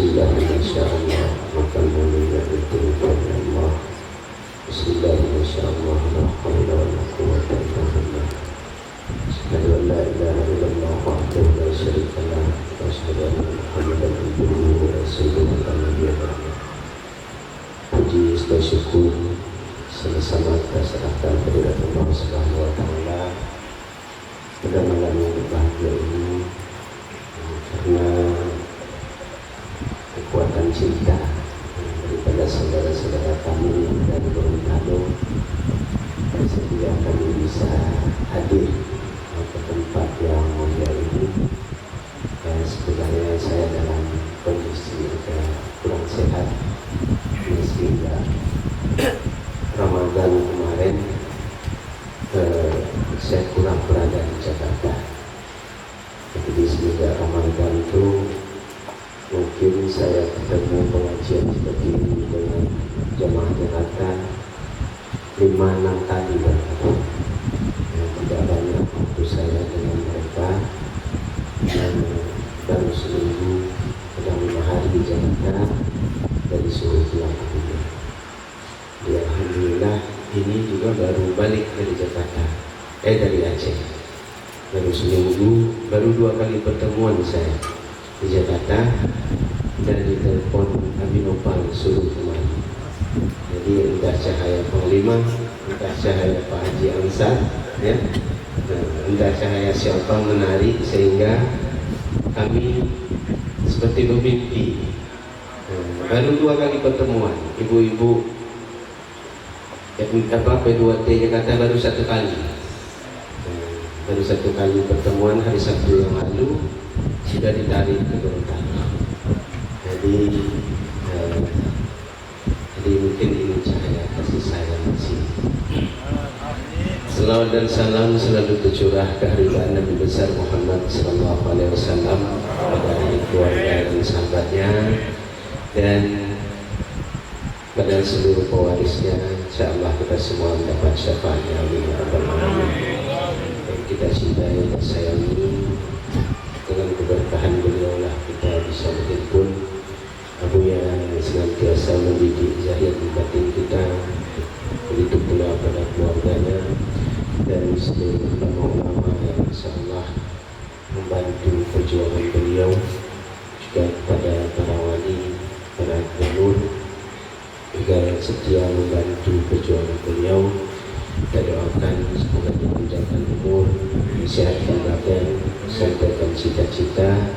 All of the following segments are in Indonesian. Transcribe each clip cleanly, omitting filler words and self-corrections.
Bismillah, masyaallah, makan mulia diterima Allah. Bismillah, masyaallah, la haula wa la quwwata illa billah. Asyhadu an la ilaha illallah wahdahu la syarika lah wa asyhadu anna Muhammadan abduhu wa rasuluhu amma. Puji dan syukur sama-sama kita serahkan kepada Allah Subhanahu wa taala pada malam yang berbahagia ini, karena kekuatan cinta daripada saudara-saudara kami dari Gorontalo bersedia kami bisa hadir ke tempat yang mulia ini. Sebenarnya saya dalam kondisi agak kurang sehat, sehingga Ramadan kemarin saya kurang berada di Jakarta. Jadi semenjak Ramadan itu mungkin saya ketemu pengajian seperti ini dengan jemaah Jakarta 5-6 kali berkali. Tidak banyak waktu saya dengan mereka, dan baru seminggu sedang 5 hari di Jakarta dari seluruh pulang dunia. Alhamdulillah ini juga baru balik dari Jakarta, dari Aceh. Baru seminggu, baru 2 kali pertemuan saya di Jakarta dan ditelepon Aminopal suruh kemari. Jadi entah cahaya Panglima, entah cahaya Pak Haji Ansar, ya, entah cahaya siapa menarik sehingga kami seperti bermimpi. Baru 2 kali pertemuan, ibu-ibu P2T Jakarta baru 1 kali. Baru 1 kali pertemuan hari Sabtu yang lalu sudah ditarik ke Gorontalo. Jadi mungkin ini cahaya kasih sayang di sini. Selawat dan salam selalu tercurah kehadiran Nabi besar Muhammad sallallahu alaihi wasallam pada keluarga dan sahabatnya dan pada seluruh pewarisnya. Insyaallah kita semua mendapat syafaatnya. Amin ya rabbal alamin. Kita cintai dan sayangi, dengan keberkahan beliau lah kita bisa berhimpun. Abu yang senantiasa mendidik zahir batin kita, begitu pula pada keluarganya dan seluruh ulama-ulama yang insyaallah membantu perjuangan beliau, juga kepada para wali, para gubernur juga yang setia membantu perjuangan beliau. Kita doakan semoga dipanjangkan umur, disehatkan badan, sampaikan cita-cita,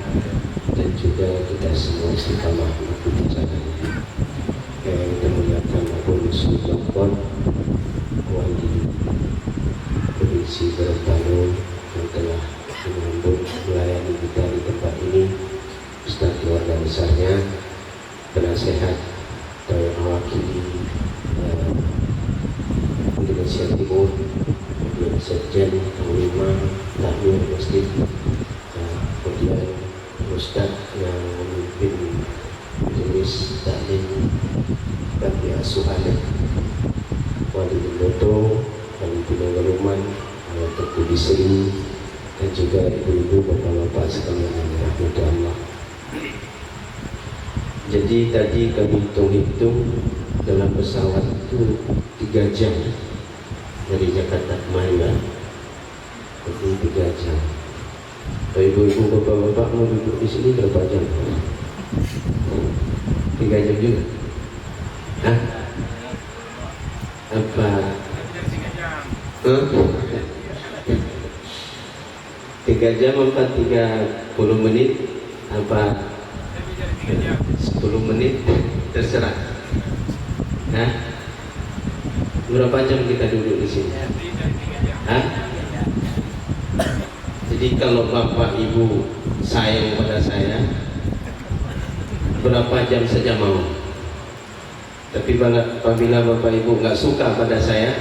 dan juga kita semua istiqamah mengikuti jalannya. Yang kita muliakan Abu Yusuf Jangkon, wali provinsi Gorontalo yang telah menyambut melayani kita di tempat ini, beserta keluarga besarnya, penasehat atau yang mewakili Indonesia Timur, kemudian Sekjen, Panglima, Takmir Masjid, kemudian Ustaz yang memimpin majelis taklim bagi asuhan, Wali Bindoto, Wali Pinanggaluman, Teguh Bisri, dan juga ibu-ibu, bapak-bapak sekalian yang dirahmati Allah. Jadi tadi kami hitung-hitung dalam pesawat itu 3 jam dari Jakarta ke Malang. Jadi 3 jam. Ibu-ibu, bapak-bapak mau duduk di sini berapa jam? 3 jam juga. Hah? Apa? 3 jam apa 30 menit? Apa 10 menit? Terserah. Hah? Berapa jam kita duduk di sini? Hah? Jadi kalau bapak ibu sayang pada saya, berapa jam saja mau. Tapi apabila bapak ibu nggak suka pada saya,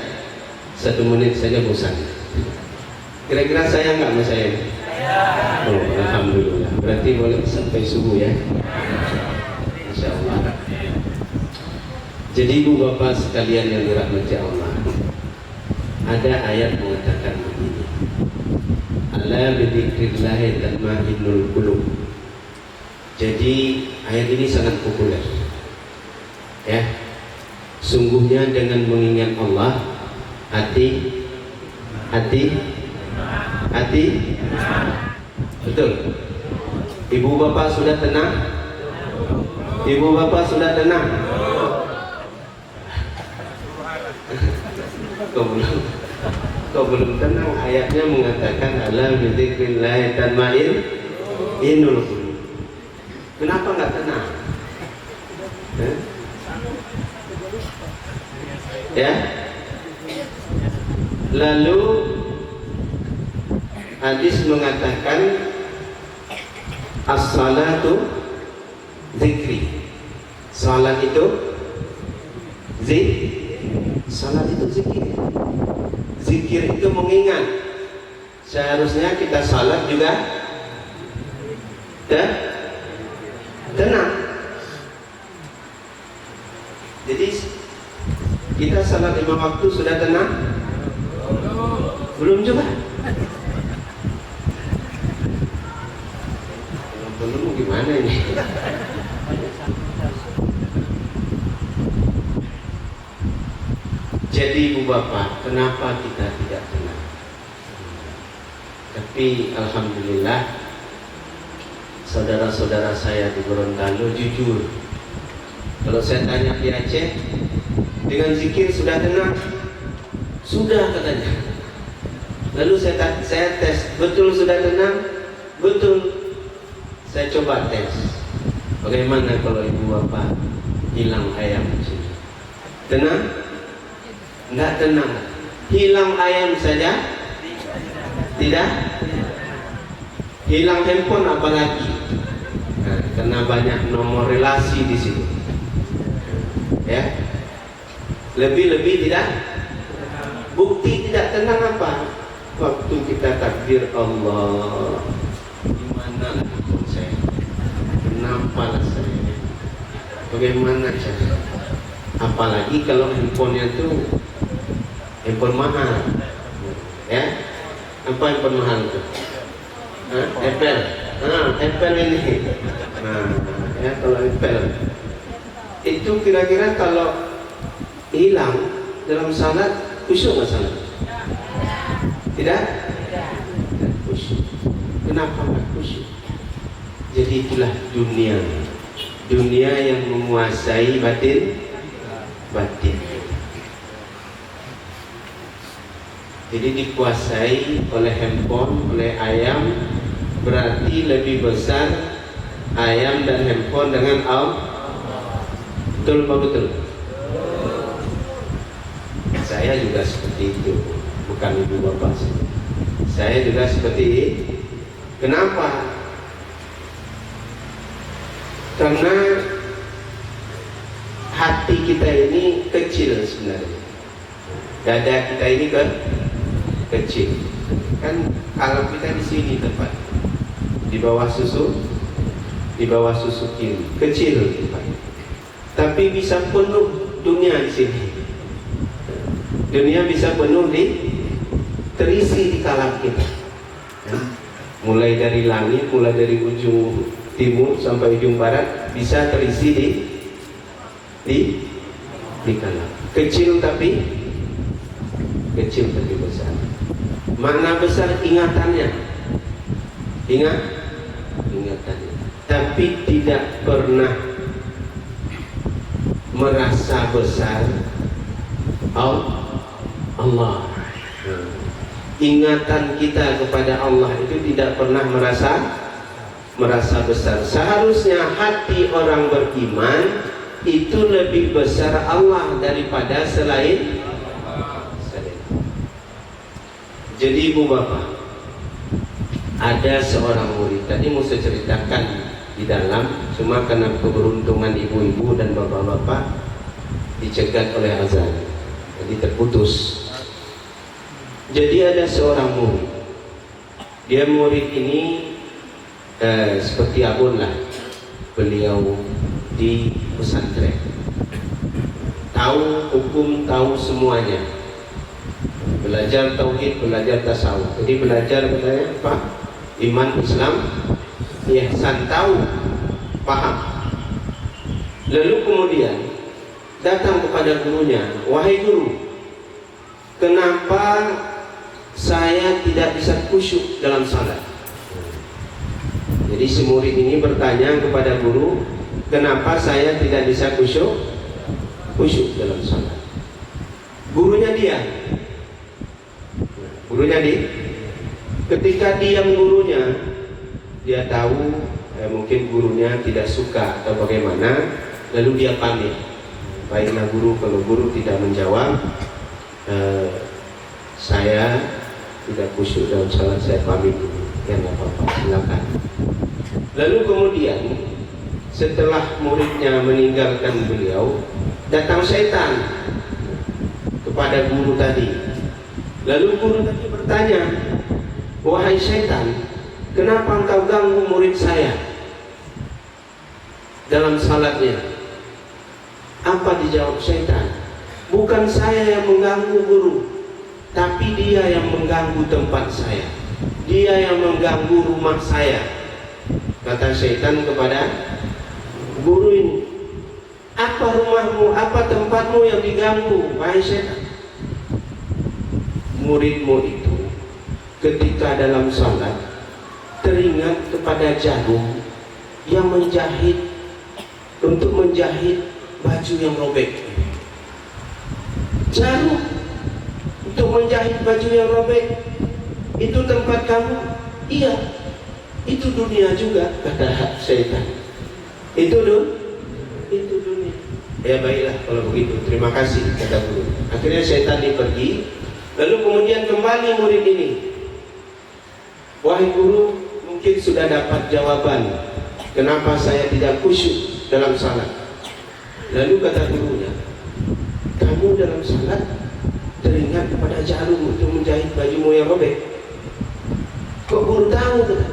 1 menit saja bosan. Kira-kira sayang nggak sama saya? Oh, alhamdulillah. Berarti boleh sampai subuh ya. Insyaallah. Jadi ibu bapak sekalian yang dirahmati Allah, ada ayat mengatakan begini: Ala bidzikrillahi tatma'innul qulub. Jadi ayat ini sangat populer. Ya, sungguhnya dengan mengingat Allah, hati, betul. Ibu bapak sudah tenang? Ibu bapak sudah tenang? Kau belum tenang. Ayatnya mengatakan ala bizikrillah tatma'innul qulub. Kenapa nggak tenang? Ya. Lalu hadis mengatakan as-salatu zikri. Salat itu salat itu zikir. Zikir itu mengingat. Seharusnya kita salat juga tenang. Jadi kita salat 5 waktu sudah tenang? Belum juga. Belum gimana ini? Jadi ibu bapak, kenapa kita tidak tenang? Tapi alhamdulillah saudara-saudara saya di Gorontalo jujur. Kalau saya tanya di Aceh, dengan zikir sudah tenang? Sudah katanya. Lalu saya tes, betul sudah tenang? Betul. Saya coba tes. Bagaimana kalau ibu bapak hilang ayam di sini? Tenang? Enggak tenang. Hilang ayam saja? Tidak? Hilang handphone apalagi? Nah, karena banyak nomor relasi di situ. Ya. Lebih-lebih tidak? Bukti tidak tenang apa? Waktu kita takbir Allah, gimana handphone saya? Kenapa lah saya? Bagaimana cara? Apalagi kalau handphonenya tuh handphone mahal, ya? Apa handphone mahal itu? Apple, Apple ini. Nah, ya kalau Apple itu kira-kira kalau hilang dalam salat khusyuk nggak salat? Tidak? Khusyuk. Kenapa nggak khusyuk? Jadi itulah dunia yang menguasai batin. Jadi dikuasai oleh handphone, oleh ayam, berarti lebih besar ayam dan handphone dengan Allah. Betul apa betul? Saya juga seperti itu, bukan ibu bapak. Saya juga seperti itu. Kenapa? Karena hati kita ini kecil sebenarnya. Dada kita ini kecil. Kan kalau kita di sini tempat di bawah susu kiri, kecil tempat. Tapi bisa penuh dunia di sini. Dunia bisa penuh terisi di kalap kita. Mulai dari langit, mulai dari ujung timur sampai ujung barat bisa terisi di kalap. Kecil tapi besar. Makna besar ingatannya. Ingatannya. Tapi tidak pernah merasa besar Allah. Ingatan kita kepada Allah itu tidak pernah merasa besar. Seharusnya hati orang beriman itu lebih besar Allah daripada selain. Jadi ibu bapak, ada seorang murid, tadi mau saya ceritakan di dalam, cuma karena keberuntungan ibu-ibu dan bapak-bapak dicegat oleh azan, jadi terputus. Jadi ada seorang murid, dia murid ini seperti abun lah, beliau di pesantren, tahu hukum, tahu semuanya, belajar tauhid, belajar tasawuf. Jadi belajar apa? Iman, Islam, ihsan, tahu paham. Lalu kemudian datang kepada gurunya, wahai guru, kenapa saya tidak bisa khusyuk dalam salat? Jadi si murid ini bertanya kepada guru, kenapa saya tidak bisa khusyuk dalam salat? Gurunya diam. Ketika diam gurunya, dia tahu mungkin gurunya tidak suka atau bagaimana, lalu dia pamit. Baiklah guru, kalau guru tidak menjawab, saya tidak khusyuk dalam salat, saya pamit dulu. Ya nggak apa-apa, silakan. Lalu kemudian setelah muridnya meninggalkan beliau, datang setan kepada guru tadi. Lalu guru tadi bertanya, wahai setan, kenapa engkau ganggu murid saya dalam salatnya? Apa dijawab setan? Bukan saya yang mengganggu guru, tapi dia yang mengganggu tempat saya, dia yang mengganggu rumah saya. Kata setan kepada guru ini, apa rumahmu, apa tempatmu yang diganggu, wahai setan? Muridmu itu ketika dalam salat teringat kepada jarum yang menjahit, untuk menjahit baju yang robek. Jarum untuk menjahit baju yang robek, itu tempat kamu? Iya, itu dunia juga, kata setan. Itu dunia. Ya baiklah kalau begitu, terima kasih, kata guru. Akhirnya setan pergi. Lalu kemudian kembali murid ini, wahai guru, mungkin sudah dapat jawaban kenapa saya tidak khusyuk dalam salat. Lalu kata gurunya, kamu dalam salat teringat kepada jarum untuk menjahit bajumu yang robek. Kok guru tahu? Kata,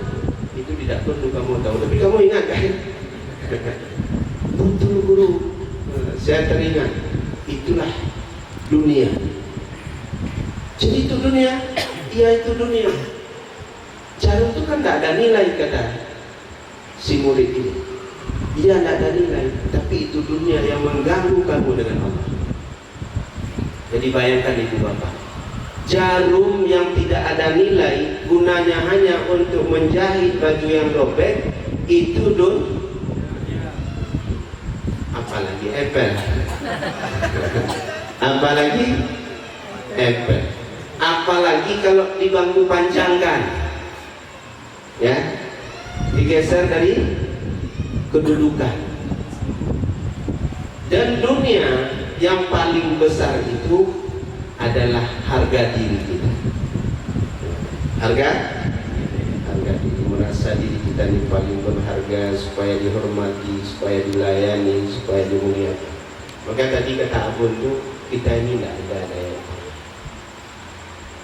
itu tidak perlu kamu tahu, tapi kamu ingat kan? Betul guru, saya teringat. Itulah dunia. Jadi itu dunia, iya itu dunia. Jarum itu kan tidak ada nilai, kata si murid ini. Dia tidak ada nilai, tapi itu dunia yang mengganggu kamu dengan Allah. Jadi bayangkan ibu bapak, jarum yang tidak ada nilai, gunanya hanya untuk menjahit baju yang robek, itu apalagi empel. Apalagi empel. Apalagi kalau dibangku panjangkan, ya, digeser dari kedudukan. Dan dunia yang paling besar itu adalah harga diri kita. Harga diri, merasa diri kita ini paling berharga, supaya dihormati, supaya dilayani, supaya dimuliakan. Maka tadi kata Abun itu, kita ini tidak ada daya,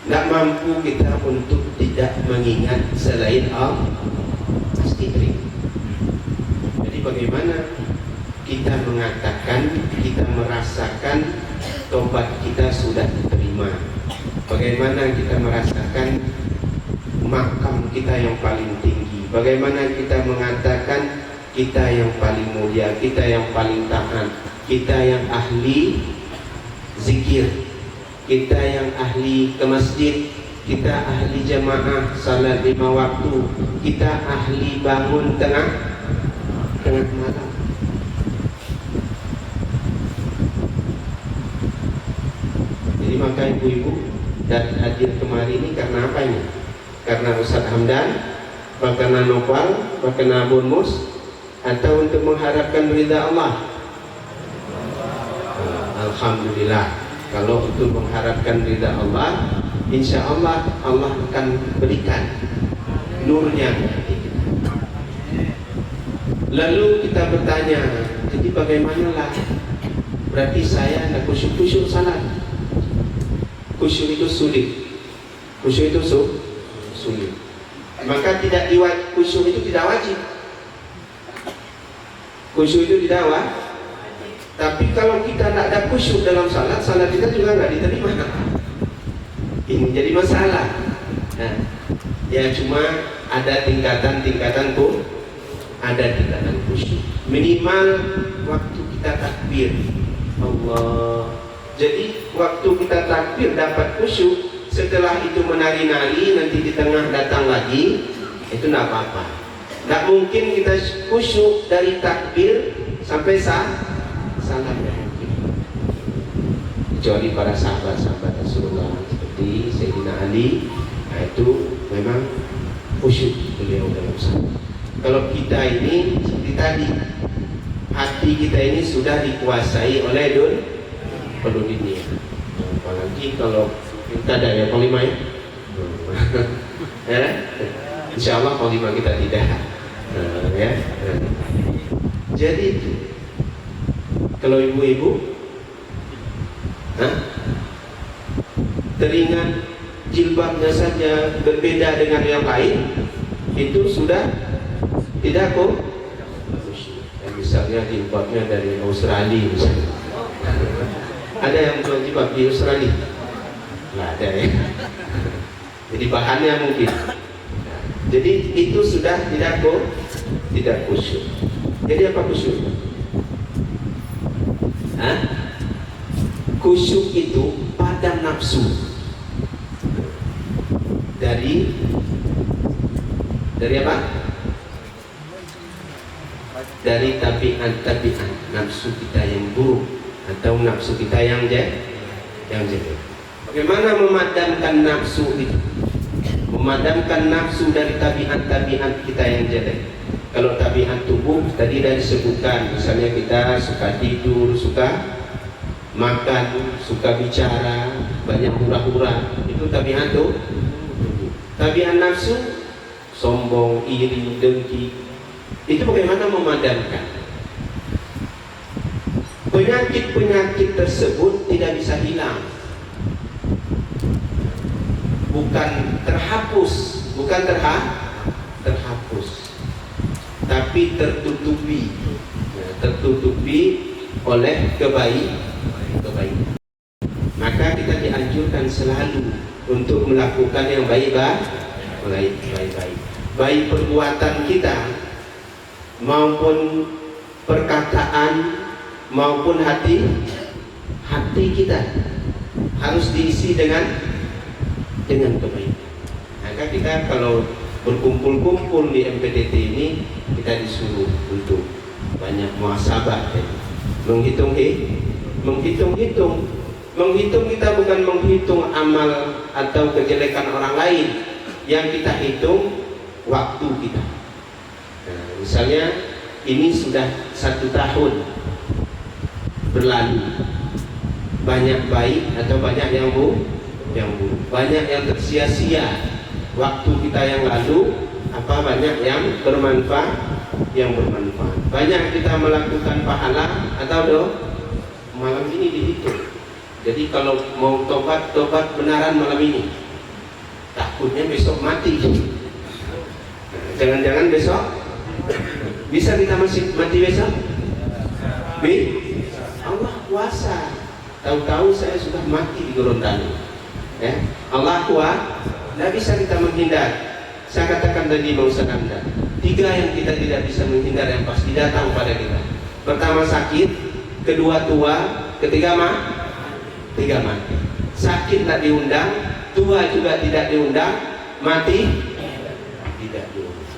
tidak mampu kita untuk tidak mengingat selain Allah, pasti terima. Jadi bagaimana kita mengatakan, kita merasakan tobat kita sudah diterima? Bagaimana kita merasakan makam kita yang paling tinggi? Bagaimana kita mengatakan kita yang paling mulia, kita yang paling taat, kita yang ahli zikir, kita yang ahli ke masjid, kita ahli jamaah salat 5 waktu, kita ahli bangun tengah malam. Jadi maka ibu-ibu dan hadir kemari ini karena apa ini? Karena Ustaz Hamdan, karena Nopal, karena Abun Mus, atau untuk mengharapkan ridha Allah? Alhamdulillah. Kalau untuk mengharapkan ridha Allah, insya Allah Allah akan berikan nurnya. Lalu kita bertanya, jadi bagaimanalah? Berarti saya tidak khusyuk salat. Khusyuk itu sulit. Khusyuk itu sulit. Maka khusyuk itu tidak wajib. Khusyuk itu tidak wajib. Tapi kalau kita tidak ada khusyuk dalam salat, salat kita juga nggak diterima. Ini jadi masalah. Nah, ya cuma ada tingkatan pun, ada tingkatan khusyuk. Minimal waktu kita takbir Allah. Jadi waktu kita takbir dapat khusyuk, setelah itu menari-nari, nanti di tengah datang lagi, itu tidak apa-apa. Tidak mungkin kita khusyuk dari takbir sampai salam. Kecuali para sahabat-sahabat Rasulullah seperti Sayyidina Ali, nah itu memang khusyuk beliau dalam salat. Kalau kita ini seperti tadi, hati kita ini sudah dikuasai oleh dunia. Apalagi kalau kita ada ya Panglima ya, insya Allah Panglima kita tidak. Ya. Jadi itu, kalau ibu-ibu teringat jilbabnya saja berbeda dengan yang lain, itu sudah tidak kok. Misalnya jilbabnya dari Australia misalnya. Ada yang jual jilbab di Australia? Nggak ada ya. Jadi bahannya mungkin. Jadi itu sudah tidak khusyuk. Jadi apa khusyuk? Khusyuk itu padam nafsu dari apa? Dari tabiat nafsu kita yang buruk atau nafsu kita yang jelek. Bagaimana memadamkan nafsu itu? Memadamkan nafsu dari tabiat kita yang jelek. Kalau tabiat tubuh tadi sudah disebutkan, misalnya kita suka tidur, suka makan, suka bicara, banyak hura-hura, itu tabiat tuh. Tabiat nafsu, sombong, iri, dengki, itu bagaimana memadamkan? Penyakit-penyakit tersebut tidak bisa hilang, bukan terhapus, tapi tertutupi oleh kebaikan. Maka kita dianjurkan selalu untuk melakukan yang baik-baik, baik perbuatan kita maupun perkataan maupun hati kita harus diisi dengan kebaikan. Maka kita kalau berkumpul-kumpul di MPDT ini, kita disuruh untuk banyak muhasabah, menghitung kita bukan menghitung amal atau kejelekan orang lain, yang kita hitung waktu kita. Nah, misalnya ini sudah 1 tahun berlalu, banyak baik atau banyak yang buruk, banyak yang tersia-sia waktu kita yang lalu, apa banyak yang bermanfaat, banyak kita melakukan pahala atau malam ini dihitung. Jadi kalau mau tobat benaran malam ini, takutnya besok mati. Jangan-jangan besok bisa kita masih mati besok? Allah kuasa. Tahu-tahu saya sudah mati di Gorontalo. Ya, Allah kuasa. Tidak bisa kita menghindar. Saya katakan tadi mau Anda, 3 yang kita tidak bisa menghindar yang pasti datang pada kita. Pertama sakit, kedua tua, ketiga mati. Sakit tak diundang, tua juga tidak diundang, mati tidak diundang.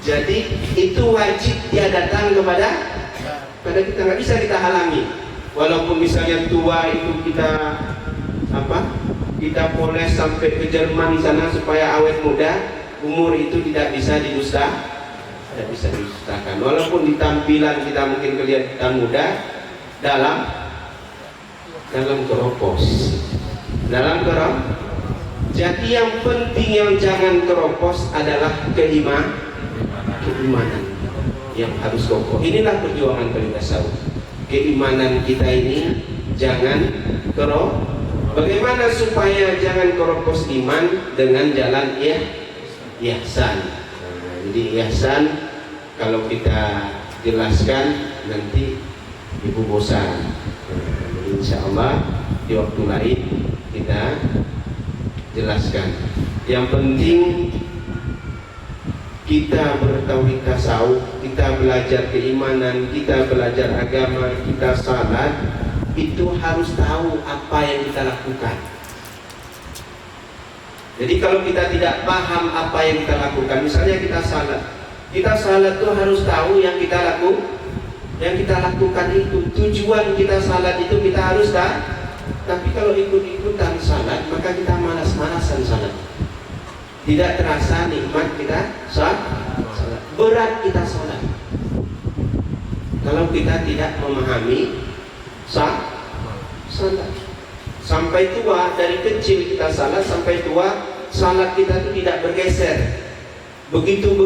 Jadi itu wajib dia datang kepada kita, nggak bisa kita halangi. Walaupun misalnya tua itu kita poles sampai ke Jerman sana supaya awet muda, umur itu tidak bisa didustakan. Walaupun di tampilan kita mungkin kelihatan muda, dalam keropos. Jadi yang penting yang jangan keropos adalah keimanan yang harus kokoh. Inilah perjuangan Tasawuf. Keimanan kita ini jangan keropos. Bagaimana supaya jangan keropos iman? Dengan jalan ihsan. Jadi ihsan kalau kita jelaskan nanti ibu bosan. Jadi insya Allah di waktu lain kita jelaskan. Yang penting kita bertauhid tasawuf, kita belajar keimanan, kita belajar agama, kita salat, itu harus tahu apa yang kita lakukan. Jadi kalau kita tidak paham apa yang kita lakukan, misalnya kita salat itu harus tahu yang kita lakukan itu, tujuan kita salat itu kita harus tahu. Tapi kalau ikut-ikutan salat, maka kita malas-malasan salat. Tidak terasa nikmat kita salat. Berat kita salat. Kalau kita tidak memahami salat. Sampai tua, dari kecil kita salat sampai tua, salat kita itu tidak bergeser. Begitu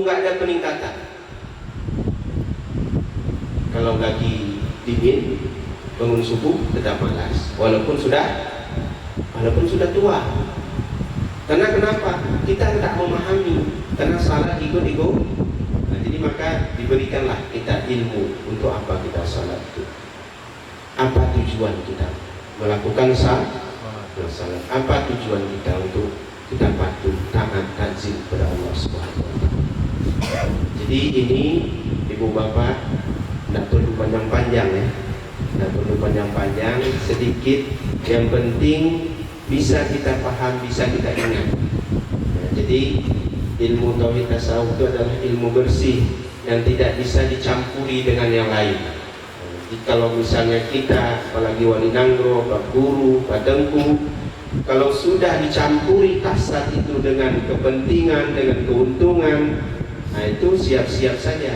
nggak ada peningkatan. Kalau lagi dingin, bangun subuh tetap malas, walaupun sudah tua. Karena kenapa? Kita tidak memahami, karena salat ikut-ikut. Nah, jadi maka diberikanlah kita ilmu untuk apa kita salat itu. Apa tujuan kita melakukan salat? Apa tujuan kita untuk kita patuh taat takzim kepada Allah Subhanahu wa taala. Jadi ini Ibu Bapak tidak perlu panjang-panjang ya. Tidak perlu panjang-panjang, sedikit yang penting bisa kita paham, bisa kita ingat. Nah, jadi ilmu tauhid tasawuf itu adalah ilmu bersih yang tidak bisa dicampuri dengan yang lain. Jadi kalau misalnya kita, apalagi wali nangro, Pak Guru, Pak Tengku, kalau sudah dicampuri kasat itu dengan kepentingan, dengan keuntungan, nah itu siap-siap saja.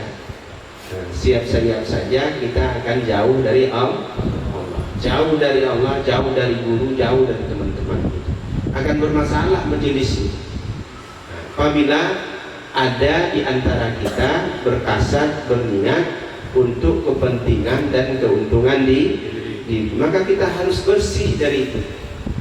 Nah, siap-siap saja kita akan jauh dari Allah, jauh dari Allah, jauh dari guru, jauh dari teman-teman. Akan bermasalah majelis ini. Nah, apabila ada di antara kita berkasat, berniat untuk kepentingan dan keuntungan di maka kita harus bersih dari itu.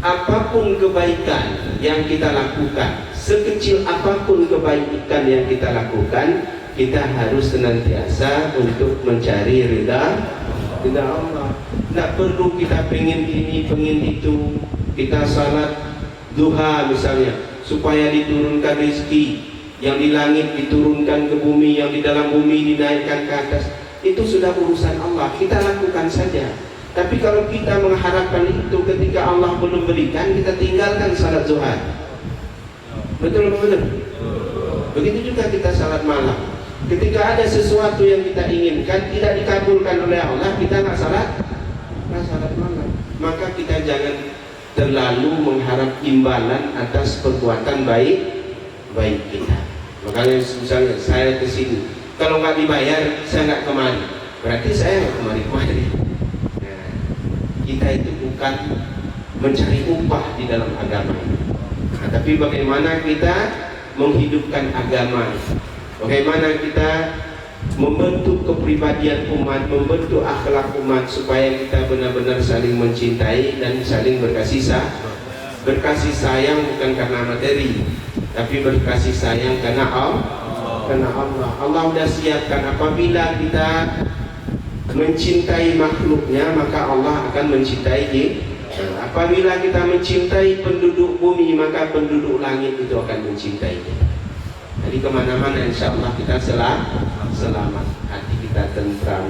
Apapun kebaikan yang kita lakukan, sekecil apapun kebaikan yang kita lakukan, kita harus senantiasa untuk mencari ridha Allah. Tidak perlu kita pengen ini, pengen itu. Kita salat duha misalnya supaya diturunkan rezeki, yang di langit diturunkan ke bumi, yang di dalam bumi dinaikkan ke atas. Itu sudah urusan Allah, kita lakukan saja. Tapi kalau kita mengharapkan itu ketika Allah belum berikan, kita tinggalkan salat zuhur. Betul betul. Begitu juga kita salat malam. Ketika ada sesuatu yang kita inginkan tidak dikabulkan oleh Allah, kita nggak salat malam. Maka kita jangan terlalu mengharap imbalan atas perbuatan baik kita. Makanya misalnya saya kesini, kalau nggak dibayar saya nggak kemari, berarti saya nggak kemari. Nah, kita itu bukan mencari upah di dalam agama ini. Nah, tapi bagaimana kita menghidupkan agama, bagaimana kita membentuk kepribadian umat, membentuk akhlak umat supaya kita benar-benar saling mencintai dan saling berkasih sayang bukan karena materi, tapi berkasih sayang karena Allah. Allah sudah siapkan apabila kita mencintai makhluknya, maka Allah akan mencintai kita. Apabila kita mencintai penduduk bumi, maka penduduk langit itu akan mencintai kita. Jadi kemana-mana insya Allah kita selamat, hati kita tentram,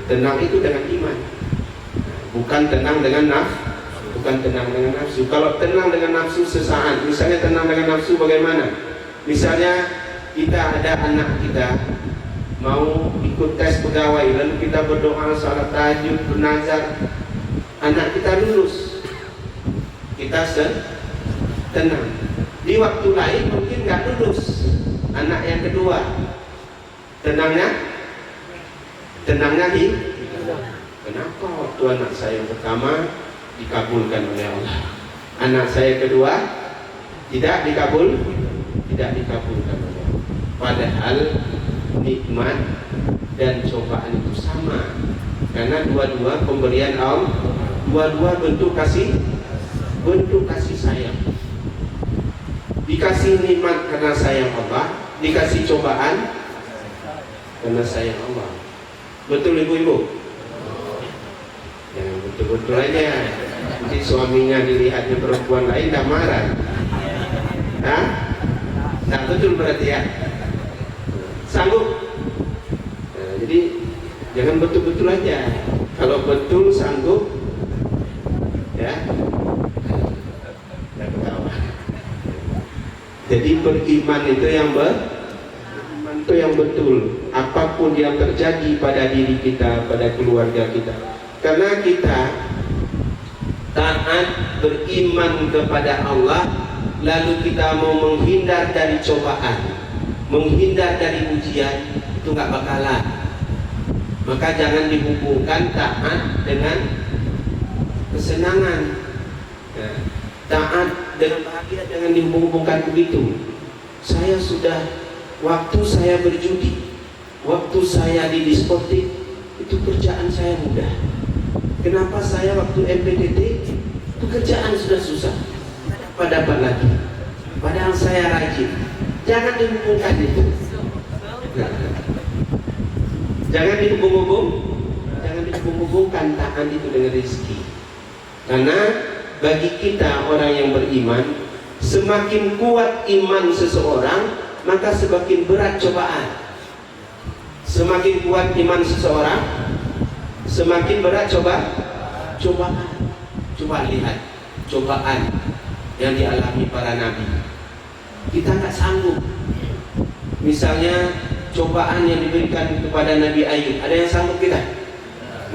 tenang itu dengan iman, bukan tenang dengan nafsu. Kalau tenang dengan nafsu sesaat, misalnya tenang dengan nafsu bagaimana? Misalnya kita ada anak kita mau ikut tes pegawai, lalu kita berdoa, salat tahajud, bernazar, anak kita lulus, kita tenang. Di waktu lain mungkin nggak lulus, anak yang kedua, tenangnya kenapa waktu anak saya yang pertama dikabulkan oleh Allah, anak saya kedua tidak dikabulkan oleh Allah. Padahal nikmat dan cobaan itu sama, karena dua-dua pemberian Allah, dua-dua bentuk kasih sayang. Dikasih nikmat karena sayang Allah, dikasih cobaan karena sayang Allah. Betul ibu-ibu? Jangan betul-betul aja, nanti suaminya dilihatnya perempuan lain dah marah. Nah, betul berarti ya. Sanggup. Nah, jadi jangan betul-betul aja. Kalau betul sanggup, ya, nggak ketawa. Jadi beriman itu yang betul. Apapun yang terjadi pada diri kita, pada keluarga kita, karena kita taat beriman kepada Allah, lalu kita mau menghindar dari cobaan, menghindar dari ujian, itu nggak bakalan. Maka jangan dihubungkan taat dengan kesenangan, ya. Taat dengan bahagia jangan dihubung-hubungkan begitu. Saya sudah, waktu saya berjudi, waktu saya di diskotik, itu kerjaan saya mudah. Kenapa saya waktu MPDT pekerjaan sudah susah, dapat lagi, padahal saya rajin. Jangan dihubungkan itu. Jangan dihubung-hubungkan taat itu dengan rezeki. Karena bagi kita orang yang beriman, semakin kuat iman seseorang, maka semakin berat cobaan. Semakin kuat iman seseorang, semakin berat cobaan. Coba lihat cobaan yang dialami para nabi. Kita nggak sanggup. Misalnya cobaan yang diberikan kepada Nabi Ayub, ada yang sanggup kita?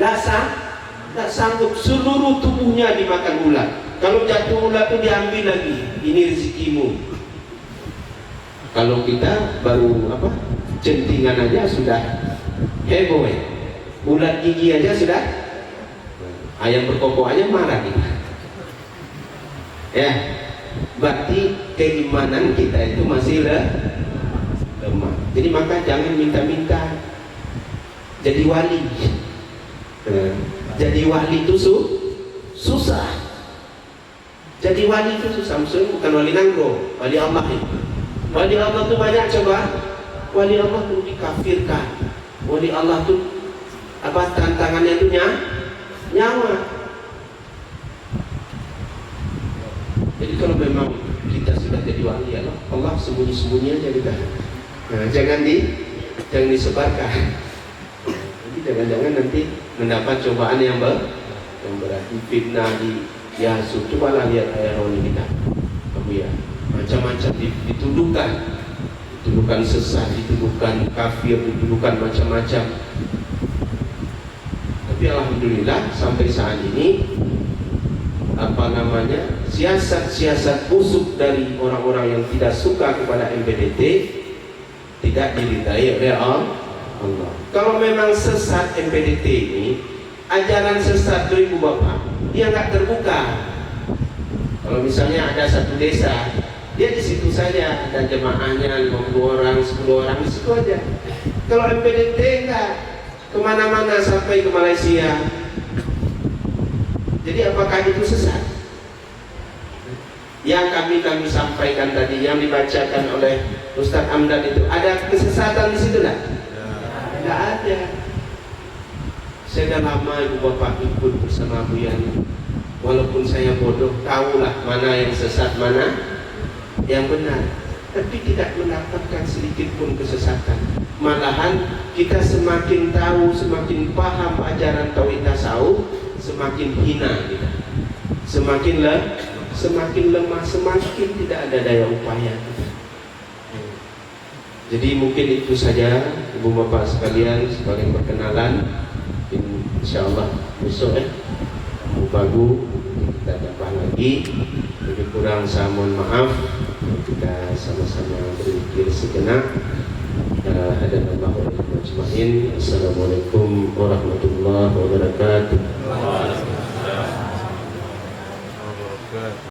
Nggak sanggup. Seluruh tubuhnya dimakan ular. Kalau jatuh ular itu diambil lagi. Ini rezekimu. Kalau kita baru centingan aja sudah heboh. Ulat gigi aja sudah. Ayam berkokok aja marah kita. Ya, berarti keimanan kita itu masih lemah. Jadi maka jangan minta-minta jadi wali. Jadi wali itu susah. Jadi wali itu susah. Maksudnya bukan wali nangro, wali Allah itu. Wali Allah itu banyak coba. Wali Allah itu dikafirkan. Wali Allah itu tantangannya itu nyawa. Jadi kalau memang kita sudah jadi wali Allah sembunyi-sembunyi aja kita. Nah, jangan disebarkan. Jadi jangan-jangan nanti mendapat cobaan yang berat, fitnah, dihasut. Cobalah lihat ayah Roni kita, kamu ya, macam-macam dituduhkan sesat, dituduhkan kafir, dituduhkan macam-macam. Tapi alhamdulillah sampai saat ini siasat-siasat busuk dari orang-orang yang tidak suka kepada MPDT tidak diridai oleh Allah. Kalau memang sesat MPDT ini, ajaran sesat dari Ibu Bapak, dia nggak terbuka. Kalau misalnya ada satu desa, dia di situ saja ada jemaahnya 50 orang, 10 orang, di situ aja. Kalau MPDT enggak, kemana-mana sampai ke Malaysia. Jadi apakah itu sesat? Yang kami sampaikan tadi, yang dibacakan oleh Ustadz Amdan itu, ada kesesatan di situ enggak? Enggak ada. Saya dah lama Ibu Bapak ikut bersama Bu Yani. Walaupun saya bodoh, tahulah mana yang sesat, mana yang benar. Tapi tidak mendapatkan sedikit pun kesesatan. Malahan kita semakin tahu, semakin paham ajaran tauhid tasawuf, semakin hina kita. Semakin lemah, semakin tidak ada daya upaya kita. Jadi mungkin itu saja Ibu Bapak sekalian sebagai perkenalan. Insyaallah besok Ibu Bagu kita jumpa lagi. Lebih kurang saya mohon maaf. Kita sama-sama berzikir sejenak. Assalamualaikum warahmatullahi wabarakatuh.